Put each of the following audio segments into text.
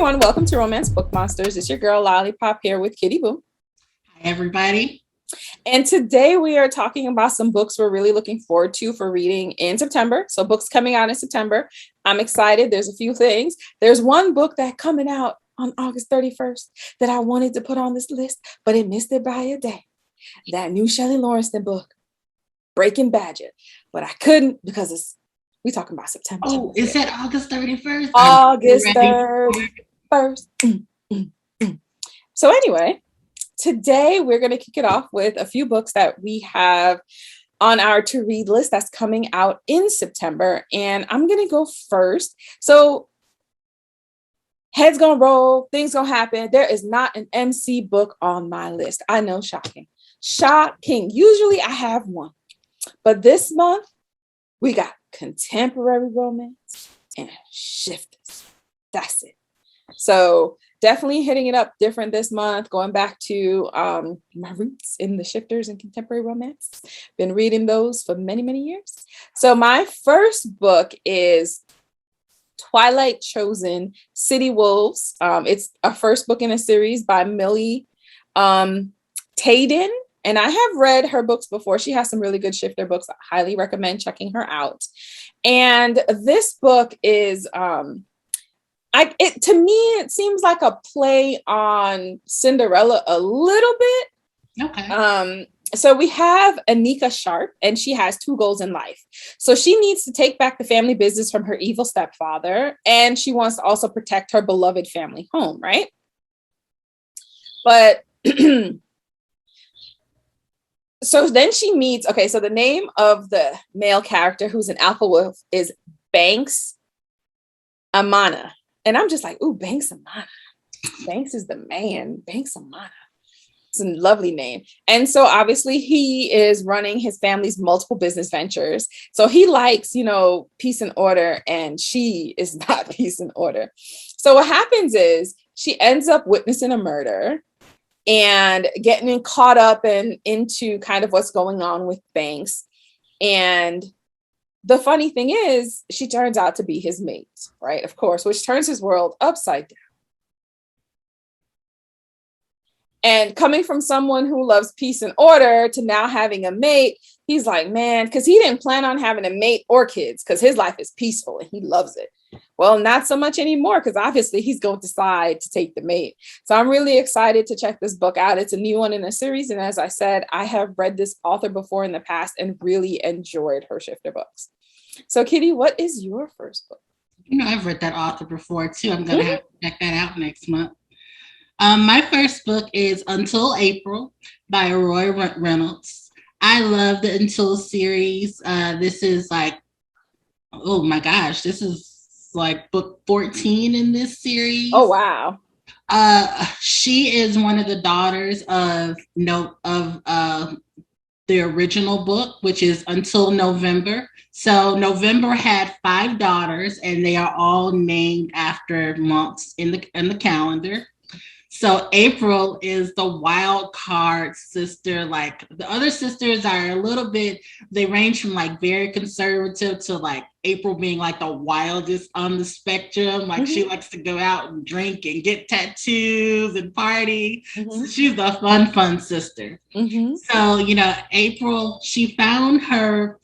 everyone, welcome to Romance Book Monsters. It's your girl Lollipop here with Kitty Boo. Hi everybody. And today we are talking about some books we're really looking forward to for reading in September. So books coming out in September. I'm excited. There's a few things. There's one book that coming out on August 31st that I wanted to put on this list, but it missed it by a day. That new Shelley Lawrence book, Breaking Badger. But I couldn't because we talking about September. Oh, is that August 31st? August 31st. So anyway, today we're going to kick it off with a few books that we have on our to-read list that's coming out in September. And I'm going to go first. So heads going to roll, things going to happen. There is not an MC book on my list. I know, shocking. Shocking. Usually I have one. But this month, we got contemporary romance and shifters. That's it. So definitely hitting it up different this month, going back to my roots in the shifters and contemporary romance. Been reading those for many, many years. So my first book is Twilight Chosen, City Wolves. It's a first book in a series by Millie Taden. And I have read her books before. She has some really good shifter books. I highly recommend checking her out. And this book is, to me, it seems like a play on Cinderella a little bit. Okay. So we have Anika Sharp, and she has two goals in life. So she needs to take back the family business from her evil stepfather, and she wants to also protect her beloved family home, right? But so then she meets, okay, so the name of the male character who's an alpha wolf is Banks Amana. And I'm just like, ooh, Banks Amana. Banks is the man. Banks Amana. It's a lovely name. And so obviously he is running his family's multiple business ventures. So he likes, peace and order, and she is not peace and order. So what happens is she ends up witnessing a murder and getting caught up into kind of what's going on with Banks. And the funny thing is, she turns out to be his mate, right? Of course, which turns his world upside down. And coming from someone who loves peace and order to now having a mate, he's like, man, because he didn't plan on having a mate or kids because his life is peaceful and he loves it. Well, not so much anymore, because obviously he's going to decide to take the mate. So I'm really excited to check this book out. It's a new one in a series. And as I said, I have read this author before in the past and really enjoyed her shifter books. So Kitty, what is your first book? I've read that author before too. I'm going to have to check that out next month. My first book is Until April by Aurora Reynolds. I love the Until series. This is like, oh my gosh, this is like book 14 in this series. Oh, wow. She is one of the daughters of the original book, which is Until November. So November had 5 daughters, and they are all named after months in the calendar. So April is the wild card sister. Like the other sisters are a little bit, they range from like very conservative to like April being like the wildest on the spectrum. Like she likes to go out and drink and get tattoos and party. So she's the fun sister. So, April, she found her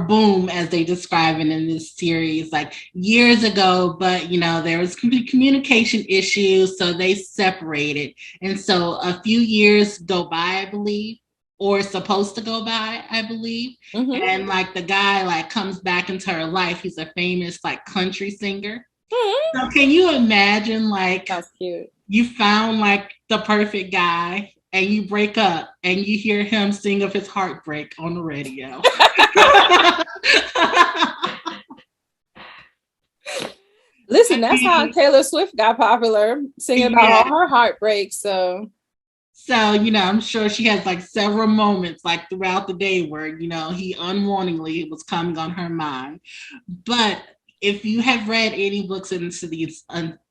boom, as they describe it in this series, like years ago, but there was communication issues, so they separated. And so a few years go by, I believe, or supposed to go by, I believe. And like the guy like comes back into her life. He's a famous like country singer. So can you imagine, like, that's cute. You found like the perfect guy and you break up and you hear him sing of his heartbreak on the radio. Listen, that's how Taylor Swift got popular, singing about all her heartbreaks. So, I'm sure she has like several moments like throughout the day where, he unwarningly was coming on her mind. But if you have read any books into these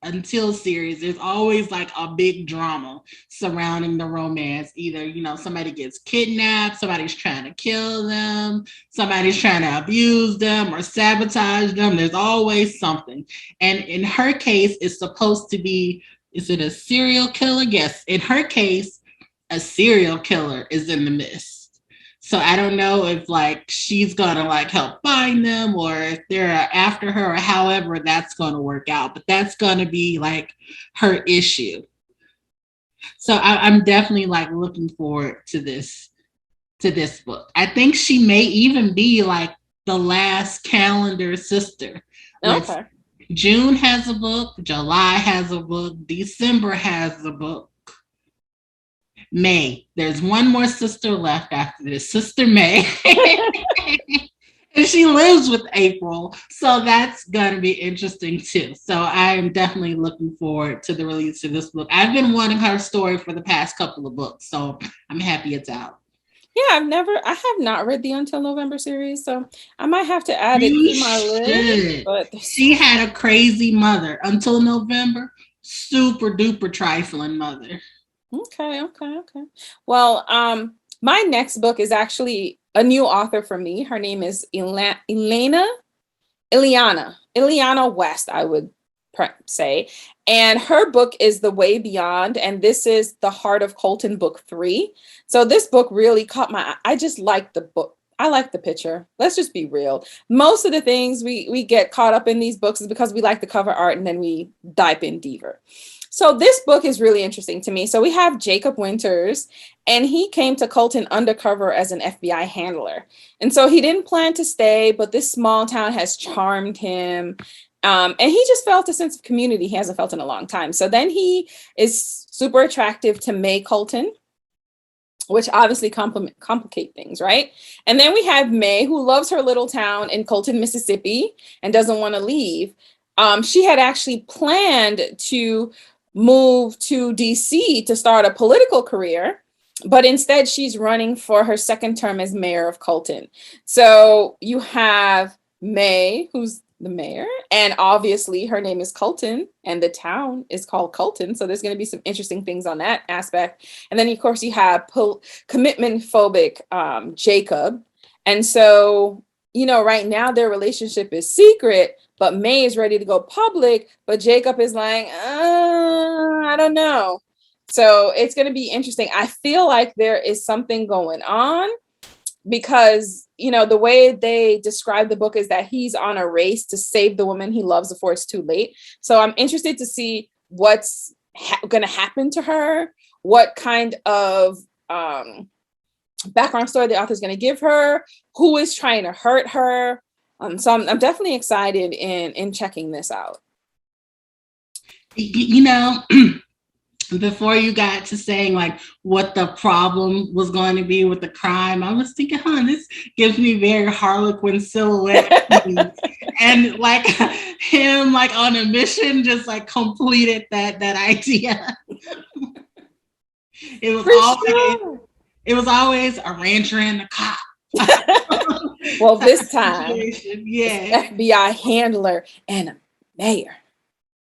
Until series, there's always like a big drama surrounding the romance. Either, somebody gets kidnapped, somebody's trying to kill them, somebody's trying to abuse them or sabotage them. There's always something. And in her case, it's supposed to be, is it a serial killer? Yes. In her case, a serial killer is in the midst. So I don't know if like she's gonna like help find them or if they're after her or however that's gonna work out. But that's gonna be like her issue. So I'm definitely like looking forward to this book. I think she may even be like the last calendar sister. Okay. June has a book, July has a book, December has a book. May. There's one more sister left after this, Sister May. And she lives with April. So that's going to be interesting too. So I'm definitely looking forward to the release of this book. I've been wanting her story for the past couple of books. So I'm happy it's out. Yeah, I have not read the Until November series, so I might have to add it to my list. But she had a crazy mother. Until November, super duper trifling mother. Okay. Well, my next book is actually a new author for me. Her name is Ileana West, I would say. And her book is The Way Beyond, and this is The Heart of Colton, book 3. So this book really caught my eye. I just like the book. I like the picture. Let's just be real. Most of the things we get caught up in these books is because we like the cover art and then we dive in deeper. So this book is really interesting to me. So we have Jacob Winters, and he came to Colton undercover as an FBI handler. And so he didn't plan to stay, but this small town has charmed him. And he just felt a sense of community he hasn't felt in a long time. So then he is super attractive to May Colton, which obviously complicate things, right? And then we have May, who loves her little town in Colton, Mississippi, and doesn't want to leave. She had actually planned to move to DC to start a political career, but instead she's running for her second term as mayor of Colton. So you have May, who's the mayor, and obviously her name is Colton and the town is called Colton, so there's going to be some interesting things on that aspect. And then of course you have commitment phobic Jacob, and so right now their relationship is secret, but May is ready to go public, but Jacob is like, I don't know. So it's going to be interesting. I feel like there is something going on because, the way they describe the book is that he's on a race to save the woman he loves before it's too late. So I'm interested to see what's going to happen to her, what kind of background story the author is going to give her, who is trying to hurt her. So I'm definitely excited in checking this out. Before you got to saying like what the problem was going to be with the crime, I was thinking, this gives me very Harlequin silhouette. And like him like on a mission just like completed that idea. It was always a rancher and a cop. Well, this time, yeah, FBI handler and a mayor.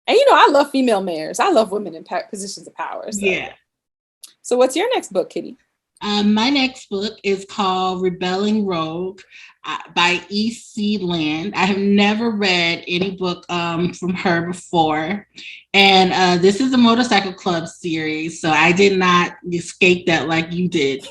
And I love female mayors. I love women in positions of power. So. Yeah. So what's your next book, Kitty? My next book is called Rebelling Rogue by E.C. Land. I have never read any book from her before. And this is a motorcycle club series. So I did not escape that like you did.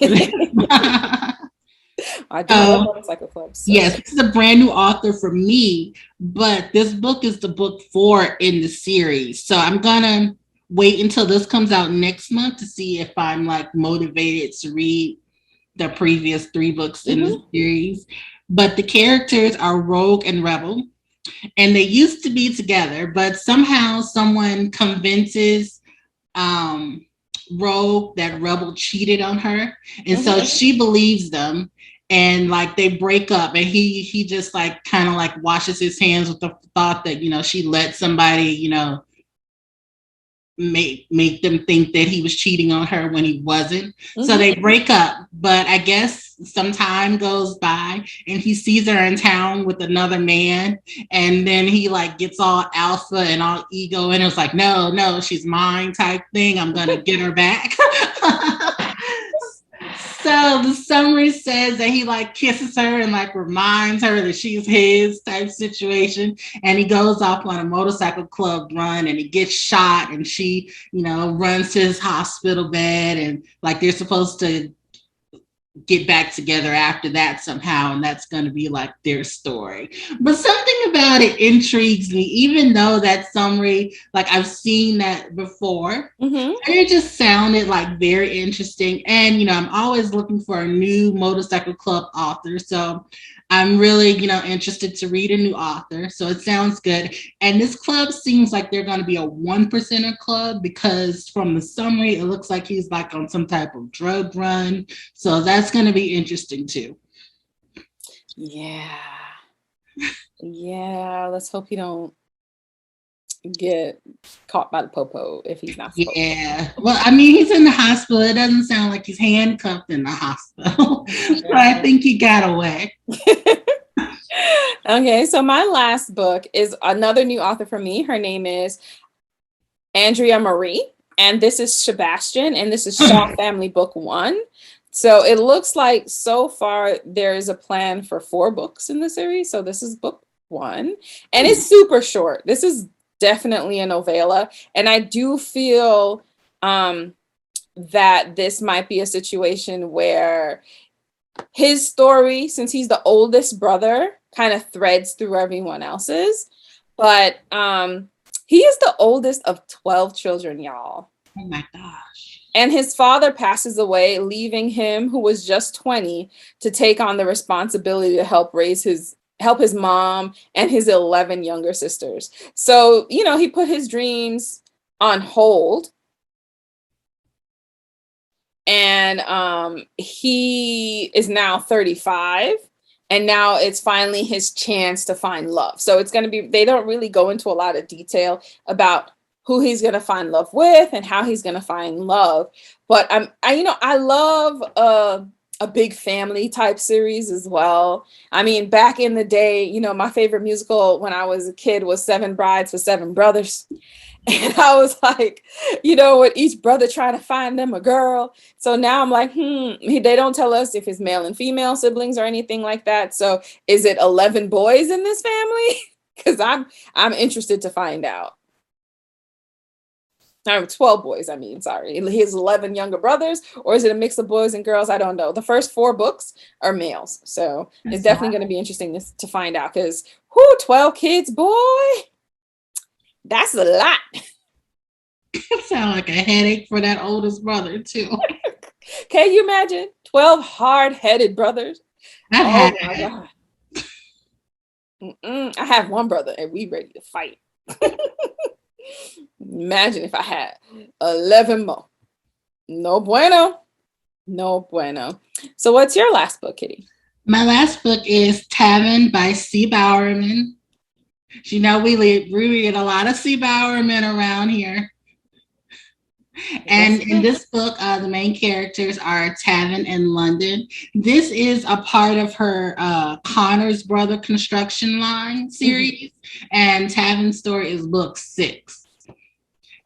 I do love motorcycle clubs. So. Yes, this is a brand new author for me, but this book is the book 4 in the series. So I'm gonna wait until this comes out next month to see if I'm like motivated to read the previous 3 books in the series. But the characters are Rogue and Rebel, and they used to be together, but somehow someone convinces Rogue that Rebel cheated on her, and so she believes them. And like they break up, and he just like kind of like washes his hands with the thought that she let somebody make them think that he was cheating on her when he wasn't. Mm-hmm. So they break up, but I guess some time goes by and he sees her in town with another man, and then he like gets all alpha and all ego, and it's like, no, she's mine type thing. I'm gonna get her back. So the summary says that he like kisses her and like reminds her that she's his type situation. And he goes off on a motorcycle club run and he gets shot, and she, runs to his hospital bed, and like they're supposed to get back together after that somehow, and that's going to be like their story. But something about it intrigues me, even though that summary, like I've seen that before. Mm-hmm. It just sounded like very interesting, and I'm always looking for a new motorcycle club author, so I'm really interested to read a new author. So it sounds good. And this club seems like they're going to be a 1%er club, because from the summary it looks like he's like on some type of drug run, so that's going to be interesting too. Yeah, let's hope he don't get caught by the popo if he's not supposed to. Well, I mean, he's in the hospital. It doesn't sound like he's handcuffed in the hospital. So I think he got away. Okay, so my last book is another new author for me. Her name is Andrea Marie, and this is Sebastian, and this is Shaw Family Book 1. So it looks like so far there is a plan for 4 books in the series. So this is book 1, and it's super short. This is definitely a novella, and I do feel that this might be a situation where his story, since he's the oldest brother, kind of threads through everyone else's, but he is the oldest of 12 children, y'all. Oh my gosh. And his father passes away, leaving him, who was just 20, to take on the responsibility to help his mom and his 11 younger sisters. So, he put his dreams on hold. And he is now 35. And now it's finally his chance to find love. So it's going to be, they don't really go into a lot of detail about who he's going to find love with and how he's going to find love. But I love a big family type series as well. I mean, back in the day, my favorite musical when I was a kid was 7 Brides for 7 Brothers. And I was like, with each brother trying to find them a girl. So now I'm like, they don't tell us if it's male and female siblings or anything like that. So is it 11 boys in this family? Because I'm interested to find out. 12 boys, sorry. He has 11 younger brothers, or is it a mix of boys and girls? I don't know. The first 4 books are males. So it's definitely going to be interesting to find out, because 12 kids, boy, that's a lot. It sounds like a headache for that oldest brother too. Can you imagine 12 hard-headed brothers? Oh my God. I have one brother and we ready to fight. Imagine if I had 11 more. No bueno. So what's your last book, Kitty? My last book is Tavern by C. Bowerman. We read a lot of C. Bowerman around here. And in this book, the main characters are Tavern and London. This is a part of her Connor's Brother Construction Line series, and Tavern's story is book 6.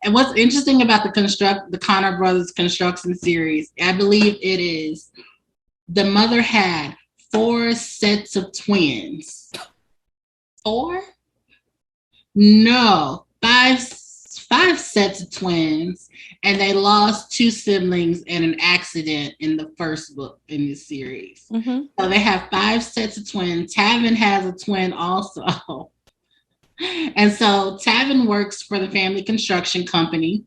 And what's interesting about the Connor Brothers Construction series, I believe it is, the mother had 4 sets of twins. 4? No, 5 sets of twins, and they lost 2 siblings in an accident in the first book in this series. Mm-hmm. So they have 5 sets of twins. Tavern has a twin also. And so Tavern works for the family construction company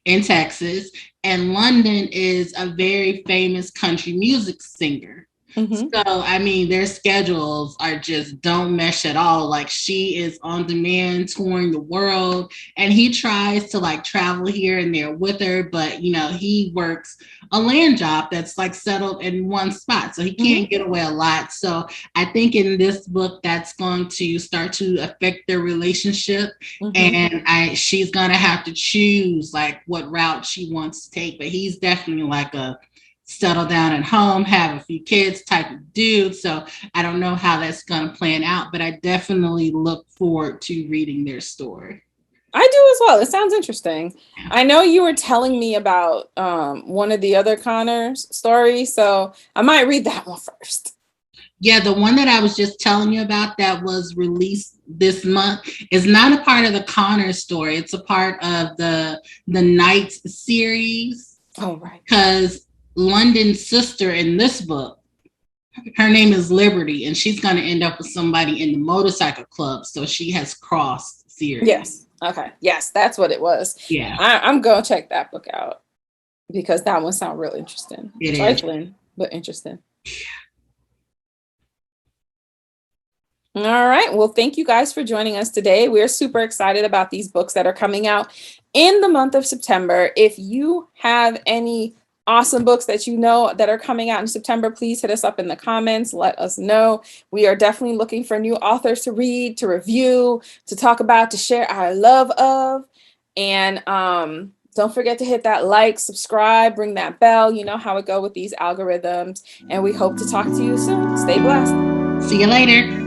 in Texas, and London is a very famous country music singer. Mhm. So, I mean, their schedules are just don't mesh at all. Like, she is on demand touring the world, and he tries to like travel here and there with her, but you know, he works a land job that's like settled in one spot. So he can't get away a lot. So I think in this book that's going to start to affect their relationship. And she's gonna have to choose like what route she wants to take. But he's definitely like a settle down at home, have a few kids type of dude. So I don't know how that's going to plan out, but I definitely look forward to reading their story. I do as well. It sounds interesting. I know you were telling me about one of the other Connors stories, so I might read that one first. Yeah, the one that I was just telling you about that was released this month is not a part of the Connor story. It's a part of the Knights series. Oh, right. Because London's sister in this book, her name is Liberty, and she's going to end up with somebody in the motorcycle club. So she has crossed series. Yes. Okay. Yes, that's what it was. Yeah. I'm going to check that book out because that one sounds real interesting. It Trifling, but interesting. All right. Well, thank you guys for joining us today. We're super excited about these books that are coming out in the month of September. If you have any awesome books that you know that are coming out in September, please hit us up in the comments. Let us know. We are definitely looking for new authors to read, to review, to talk about, to share our love of. And don't forget to hit that like, subscribe, ring that bell. You know how it goes with these algorithms. And we hope to talk to you soon. Stay blessed. See you later.